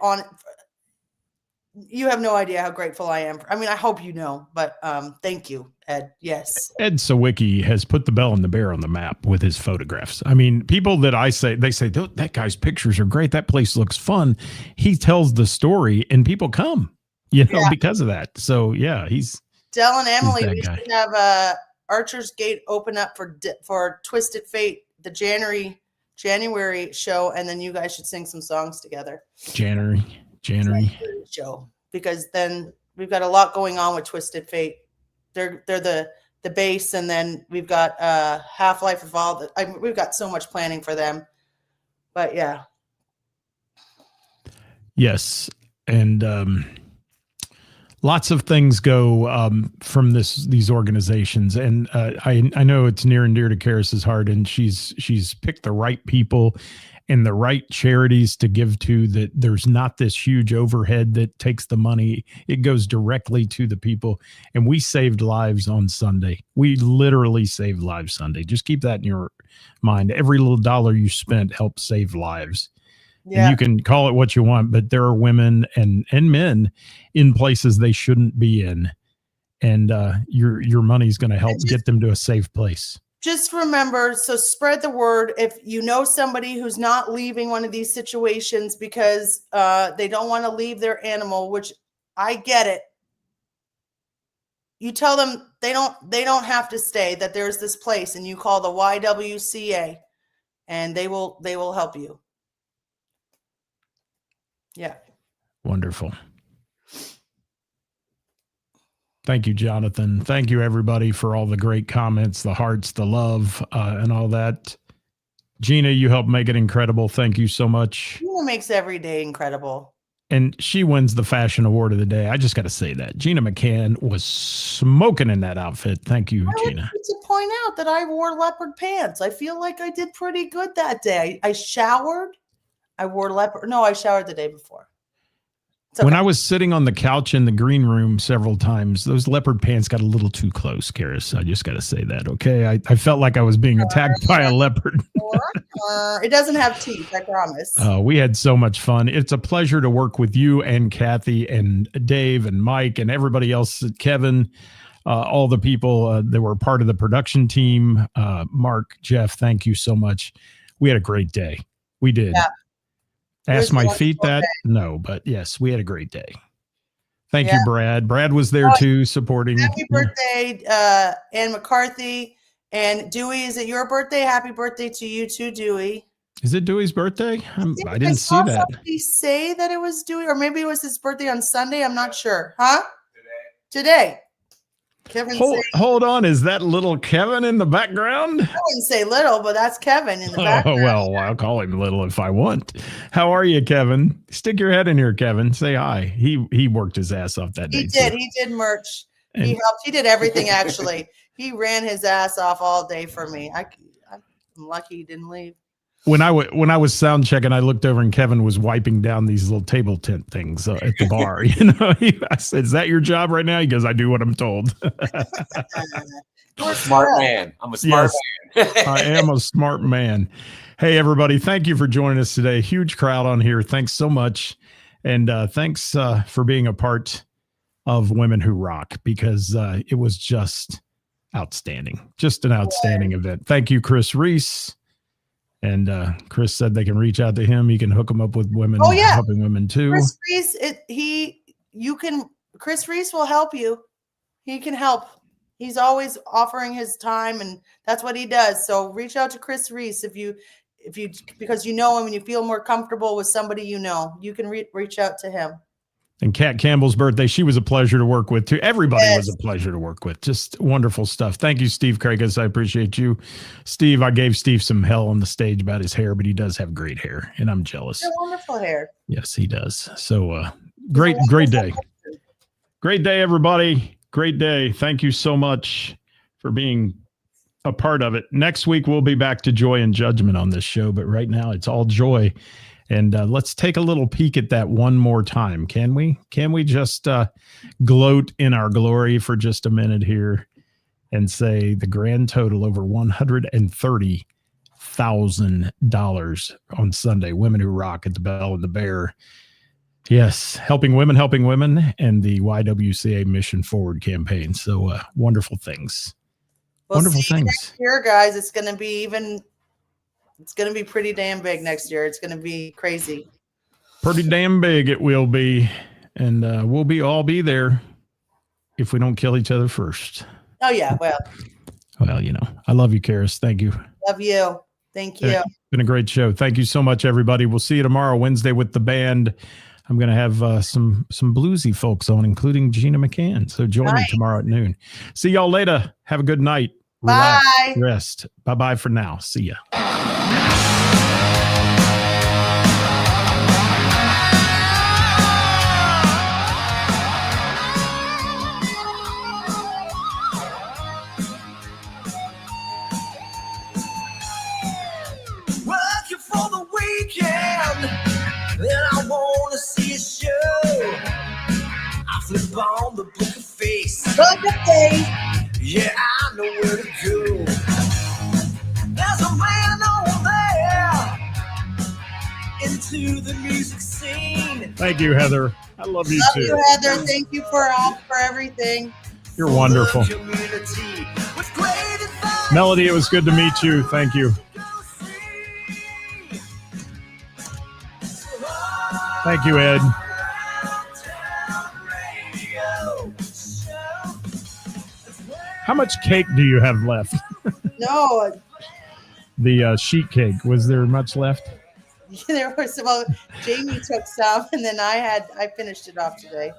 Speaker 2: You have no idea how grateful I am. I mean, I hope you know, but thank you, Ed. Yes.
Speaker 1: Ed Sawicki has put the Bell and the Bear on the map with his photographs. I mean, people that they say, that guy's pictures are great. That place looks fun. He tells the story and people come, because of that. So yeah,
Speaker 2: Dell and Emily,
Speaker 1: that
Speaker 2: we
Speaker 1: guy.
Speaker 2: should have Archer's Gate open up for Twisted Fate, the January show, and then you guys should sing some songs together. January show, because then we've got a lot going on with Twisted Fate. They're the base, and then we've got Half-Life Evolved. We've got so much planning for them, but yeah.
Speaker 1: Yes, and lots of things go from these organizations, and I know it's near and dear to Karis's heart, and she's picked the right people and the right charities to give to, that there's not this huge overhead that takes the money. It goes directly to the people. And we saved lives on Sunday. We literally saved lives Sunday. Just keep that in your mind. Every little dollar you spent helped save lives. Yeah. And you can call it what you want, but there are women and men in places they shouldn't be in. And your money's going to help get them to a safe place.
Speaker 2: Just remember, so spread the word. If you know somebody who's not leaving one of these situations because they don't want to leave their animal, which I get it. You tell them they don't have to stay, that there's this place, and you call the YWCA and they will help you. Yeah.
Speaker 1: Wonderful. Thank you, Jonathan. Thank you, everybody, for all the great comments, the hearts, the love, and all that. Gina, you helped make it incredible. Thank you so much.
Speaker 2: Gina makes every day incredible.
Speaker 1: And she wins the fashion award of the day. I just got to say that. Gina McCann was smoking in that outfit. Thank you, Gina.
Speaker 2: I would to point out that I wore leopard pants. I feel like I did pretty good that day. I showered. I wore leopard. No, I showered the day before.
Speaker 1: When I was sitting on the couch in the green room several times, those leopard pants got a little too close, Karis. I just got to say that, okay? I felt like I was being attacked by a leopard.
Speaker 2: It doesn't have teeth, I promise.
Speaker 1: We had so much fun. It's a pleasure to work with you and Kathy and Dave and Mike and everybody else, Kevin, all the people that were part of the production team. Mark, Jeff, thank you so much. We had a great day. We did. Yeah. Ask my feet that? Day. No, but yes, we had a great day. Thank you, Brad. Brad was there too, supporting.
Speaker 2: Happy birthday, Ann McCarthy. And Dewey, is it your birthday? Happy birthday to you too, Dewey.
Speaker 1: Is it Dewey's birthday? I didn't see that.
Speaker 2: Somebody say that it was Dewey, or maybe it was his birthday on Sunday. I'm not sure. Huh? Today. Kevin,
Speaker 1: hold on. Is that little Kevin in the background?
Speaker 2: I wouldn't say little, but that's Kevin in the background.
Speaker 1: Oh, well, I'll call him little if I want. How are you, Kevin? Stick your head in here, Kevin. Say hi. He worked his ass off that day.
Speaker 2: He did. He did merch. He helped. He did everything, actually. He ran his ass off all day for me. I'm lucky he didn't leave.
Speaker 1: When I was sound checking, I looked over and Kevin was wiping down these little table tent things at the bar. I said, "Is that your job right now?" He goes, "I do what I'm told."
Speaker 4: I'm a smart man. I'm a smart man.
Speaker 1: I am a smart man. Hey, everybody! Thank you for joining us today. Huge crowd on here. Thanks so much, and thanks for being a part of Women Who Rock, because it was just outstanding, just an outstanding event. Thank you, Chris Reese. And Chris said they can reach out to him. He can hook them up with women, helping women too.
Speaker 2: Chris Reese, Chris Reese will help you. He can help. He's always offering his time, and that's what he does. So reach out to Chris Reese if you because you know him and you feel more comfortable with somebody you know. You can reach out to him.
Speaker 1: And Kat Campbell's birthday, she was a pleasure to work with too. Everybody was a pleasure to work with. Just wonderful stuff. Thank you, Steve Krakus. I appreciate you. Steve, I gave Steve some hell on the stage about his hair, but he does have great hair, and I'm jealous.
Speaker 2: Wonderful hair.
Speaker 1: Yes, he does. So great day. Great day, everybody. Great day. Thank you so much for being a part of it. Next week, we'll be back to joy and judgment on this show, but right now it's all joy. And let's take a little peek at that one more time. Can we? Can we just gloat in our glory for just a minute here and say the grand total over $130,000 on Sunday? Women Who Rock at the Bell and the Bear. Yes, helping women, and the YWCA Mission Forward campaign. So wonderful things. Wonderful things.
Speaker 2: Next year, guys, it's going to be It's going to be pretty damn big next year. It's going to be crazy.
Speaker 1: Pretty damn big it will be. And we'll all be there if we don't kill each other first.
Speaker 2: Oh, yeah. Well,
Speaker 1: I love you, Karis. Thank you.
Speaker 2: Love you. Thank you.
Speaker 1: It's been a great show. Thank you so much, everybody. We'll see you tomorrow, Wednesday, with the band. I'm going to have some bluesy folks on, including Gina McCann. So join me tomorrow at noon. See y'all later. Have a good night. Relax,
Speaker 2: bye.
Speaker 1: Rest. Bye-bye for now. See ya.
Speaker 3: Working for the weekend, then I want to see a show. I flip on the book of face. Yeah, I know where to go. There's a man over there into the music scene.
Speaker 1: Thank you, Heather. I love you too.
Speaker 2: Love you, Heather. Thank you for everything.
Speaker 1: You're wonderful. Melody, it was good to meet you. Thank you. Thank you, Ed. How much cake do you have left?
Speaker 2: No.
Speaker 1: The sheet cake. Was there much left?
Speaker 2: There was. Well, Jamie took some, and then I finished it off today.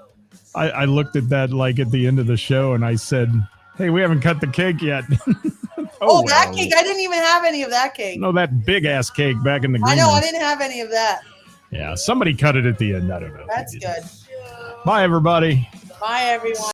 Speaker 1: I looked at that like at the end of the show, and I said, "Hey, we haven't cut the cake yet."
Speaker 2: That cake! I didn't even have any of that cake.
Speaker 1: No, that big ass cake back in the green
Speaker 2: I know.
Speaker 1: room.
Speaker 2: I didn't have any of that.
Speaker 1: Yeah, somebody cut it at the end. I don't know.
Speaker 2: That's good.
Speaker 1: Bye, everybody.
Speaker 2: Bye, everyone.